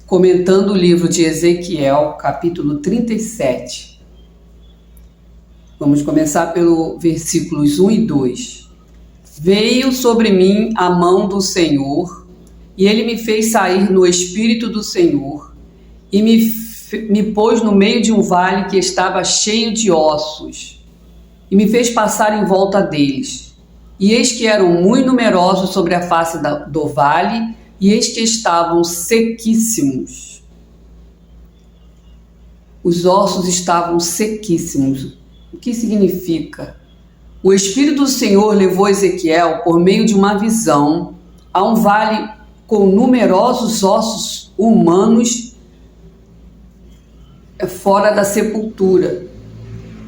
comentando o livro de Ezequiel, capítulo 37. Vamos começar pelo versículos 1 e 2. Veio sobre mim a mão do Senhor, e ele me fez sair no espírito do Senhor, e me pôs no meio de um vale que estava cheio de ossos, e me fez passar em volta deles. E eis que eram muito numerosos sobre a face do vale, e eis que estavam sequíssimos. Os ossos estavam sequíssimos. O que significa? O Espírito do Senhor levou Ezequiel, por meio de uma visão, a um vale com numerosos ossos humanos fora da sepultura.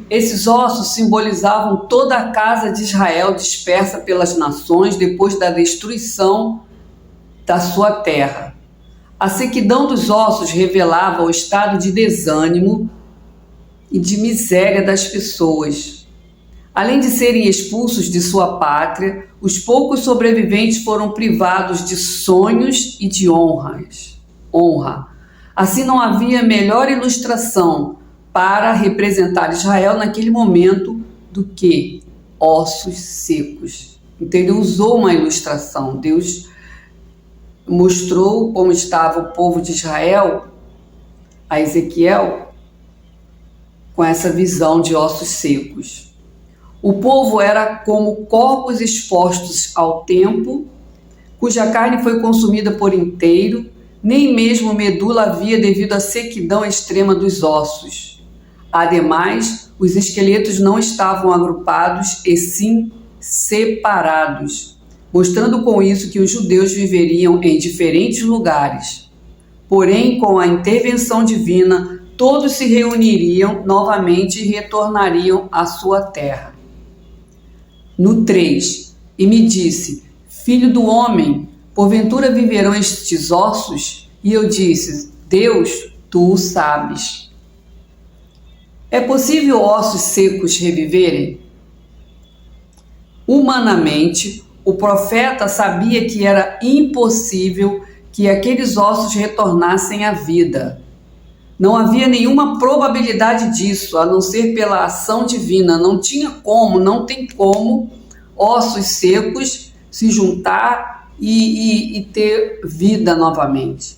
Esses ossos simbolizavam toda a casa de Israel dispersa pelas nações depois da destruição da sua terra. A sequidão dos ossos revelava o estado de desânimo e de miséria das pessoas. Além de serem expulsos de sua pátria, os poucos sobreviventes foram privados de sonhos e de honra. Assim, não havia melhor ilustração para representar Israel naquele momento do que ossos secos. Então ele usou uma ilustração. Deus mostrou como estava o povo de Israel a Ezequiel com essa visão de ossos secos. O povo era como corpos expostos ao tempo, cuja carne foi consumida por inteiro, nem mesmo medula havia devido à sequidão extrema dos ossos. Ademais, os esqueletos não estavam agrupados e sim separados, mostrando com isso que os judeus viveriam em diferentes lugares. Porém, com a intervenção divina, todos se reuniriam novamente e retornariam à sua terra. No 3, e me disse: Filho do homem, porventura viverão estes ossos? E eu disse: Deus, tu o sabes. É possível ossos secos reviverem? Humanamente, o profeta sabia que era impossível que aqueles ossos retornassem à vida. Não havia nenhuma probabilidade disso, a não ser pela ação divina. Não tem como ossos secos se juntar e ter vida novamente.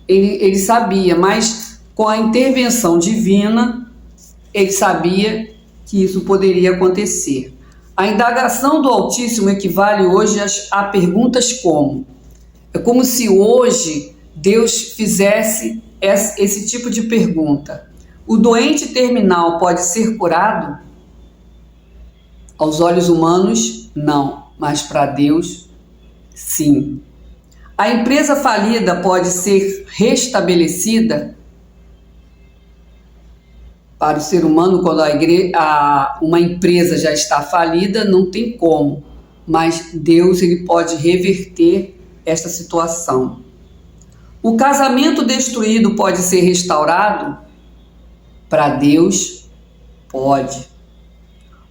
Ele sabia, mas com a intervenção divina, ele sabia que isso poderia acontecer. A indagação do Altíssimo equivale hoje a perguntas como. É como se hoje Deus fizesse esse tipo de pergunta. O doente terminal pode ser curado? Aos olhos humanos, não, mas para Deus, sim. A empresa falida pode ser restabelecida? Para o ser humano, quando uma empresa já está falida, não tem como. Mas Deus, ele pode reverter esta situação. O casamento destruído pode ser restaurado? Para Deus, pode.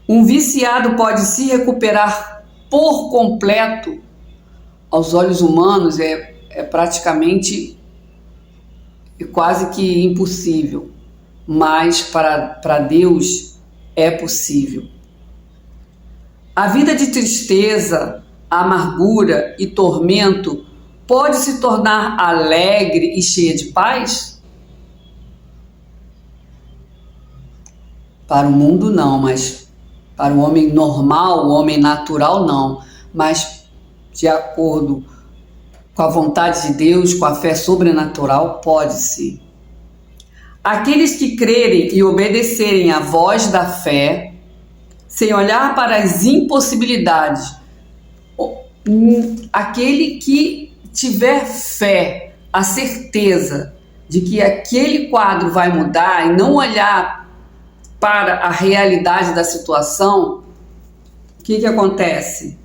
Um viciado pode se recuperar por completo? Aos olhos humanos é praticamente quase que impossível. Mas para Deus é possível. A vida de tristeza, amargura e tormento pode se tornar alegre e cheia de paz? Para o mundo não, mas para o homem normal, o homem natural não. Mas de acordo com a vontade de Deus, com a fé sobrenatural, pode ser. Aqueles que crerem e obedecerem à voz da fé, sem olhar para as impossibilidades, aquele que tiver fé, a certeza de que aquele quadro vai mudar e não olhar para a realidade da situação, o que acontece?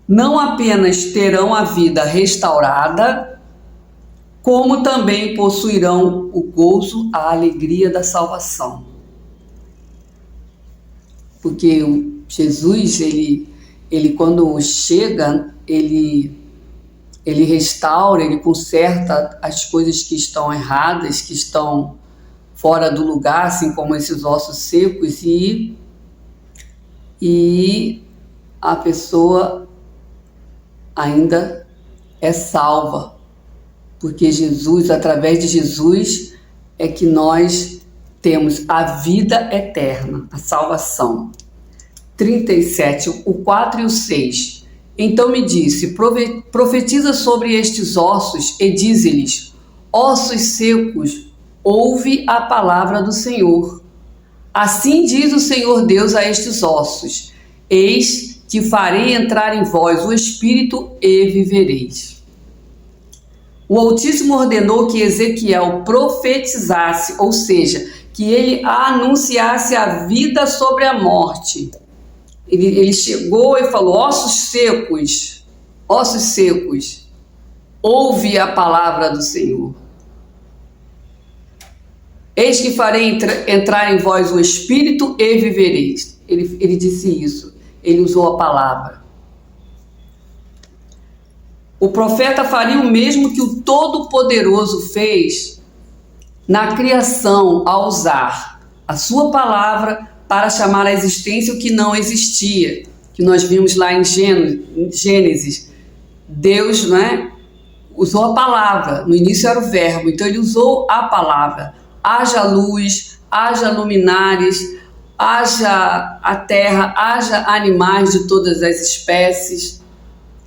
Não apenas terão a vida restaurada, como também possuirão o gozo, a alegria da salvação. Porque Jesus, ele quando chega, ele Ele restaura, ele conserta as coisas que estão erradas, que estão fora do lugar, assim como esses ossos secos, e a pessoa ainda é salva, porque Jesus, através de Jesus, é que nós temos a vida eterna, a salvação. 37, o 4 e o 6. Então me disse, profetiza sobre estes ossos e dize-lhes, ossos secos, ouve a palavra do Senhor. Assim diz o Senhor Deus a estes ossos, eis que farei entrar em vós o Espírito e vivereis. O Altíssimo ordenou que Ezequiel profetizasse, ou seja, que ele anunciasse a vida sobre a morte. Ele chegou e falou, ossos secos, ouve a palavra do Senhor. Eis que farei entrar em vós o Espírito e vivereis. Ele disse isso, ele usou a palavra. O profeta faria o mesmo que o Todo-Poderoso fez na criação, ao usar a sua palavra para chamar à existência o que não existia, que nós vimos lá em Gênesis. Deus, usou a palavra, no início era o verbo, então ele usou a palavra. Haja luz, haja luminares, haja a terra, haja animais de todas as espécies.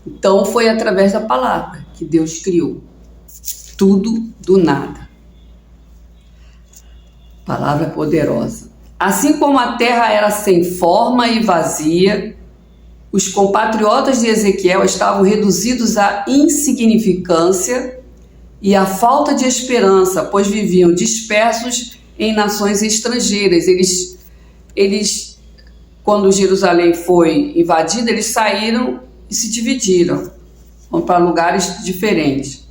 Então foi através da palavra que Deus criou tudo do nada. Palavra poderosa. Assim como a terra era sem forma e vazia, os compatriotas de Ezequiel estavam reduzidos à insignificância e à falta de esperança, pois viviam dispersos em nações estrangeiras. Eles, quando Jerusalém foi invadida, eles saíram e se dividiram, foram para lugares diferentes.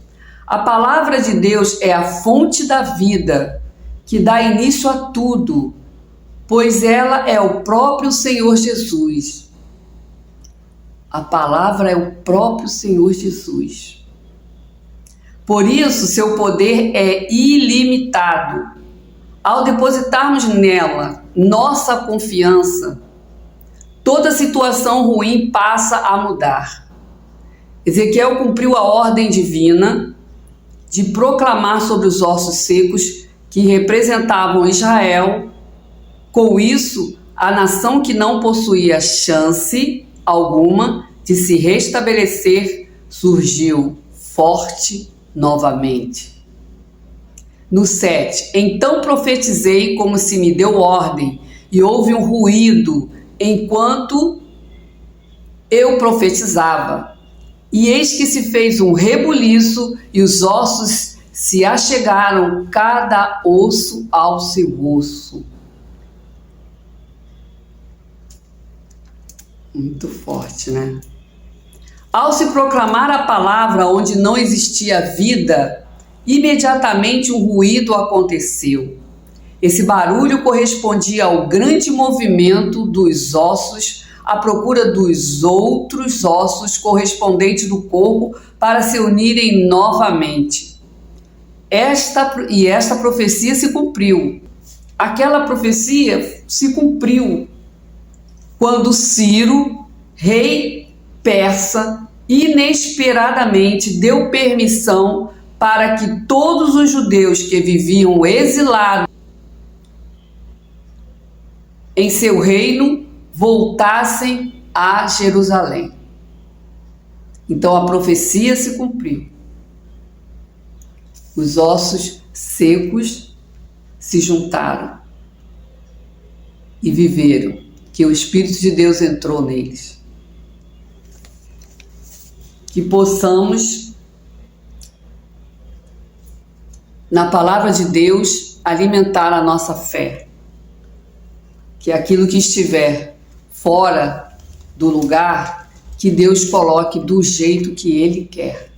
A palavra de Deus é a fonte da vida, que dá início a tudo, pois ela é o próprio Senhor Jesus. A palavra é o próprio Senhor Jesus. Por isso, seu poder é ilimitado. Ao depositarmos nela nossa confiança, toda situação ruim passa a mudar. Ezequiel cumpriu a ordem divina de proclamar sobre os ossos secos que representavam Israel. Com isso, a nação que não possuía chance alguma de se restabelecer surgiu forte novamente. No 7, então profetizei como se me deu ordem, e houve um ruído enquanto eu profetizava. E eis que se fez um rebuliço, e os ossos se achegaram, cada osso ao seu osso. Muito forte, né? Ao se proclamar a palavra onde não existia vida, imediatamente um ruído aconteceu. Esse barulho correspondia ao grande movimento dos ossos à procura dos outros ossos correspondentes do corpo para se unirem novamente. Esta profecia se cumpriu. Aquela profecia se cumpriu quando Ciro, rei persa, inesperadamente deu permissão para que todos os judeus que viviam exilados em seu reino voltassem a Jerusalém. Então a profecia se cumpriu. Os ossos secos se juntaram e viveram, que o Espírito de Deus entrou neles. Que possamos, na palavra de Deus, alimentar a nossa fé. Que aquilo que estiver fora do lugar, que Deus coloque do jeito que Ele quer.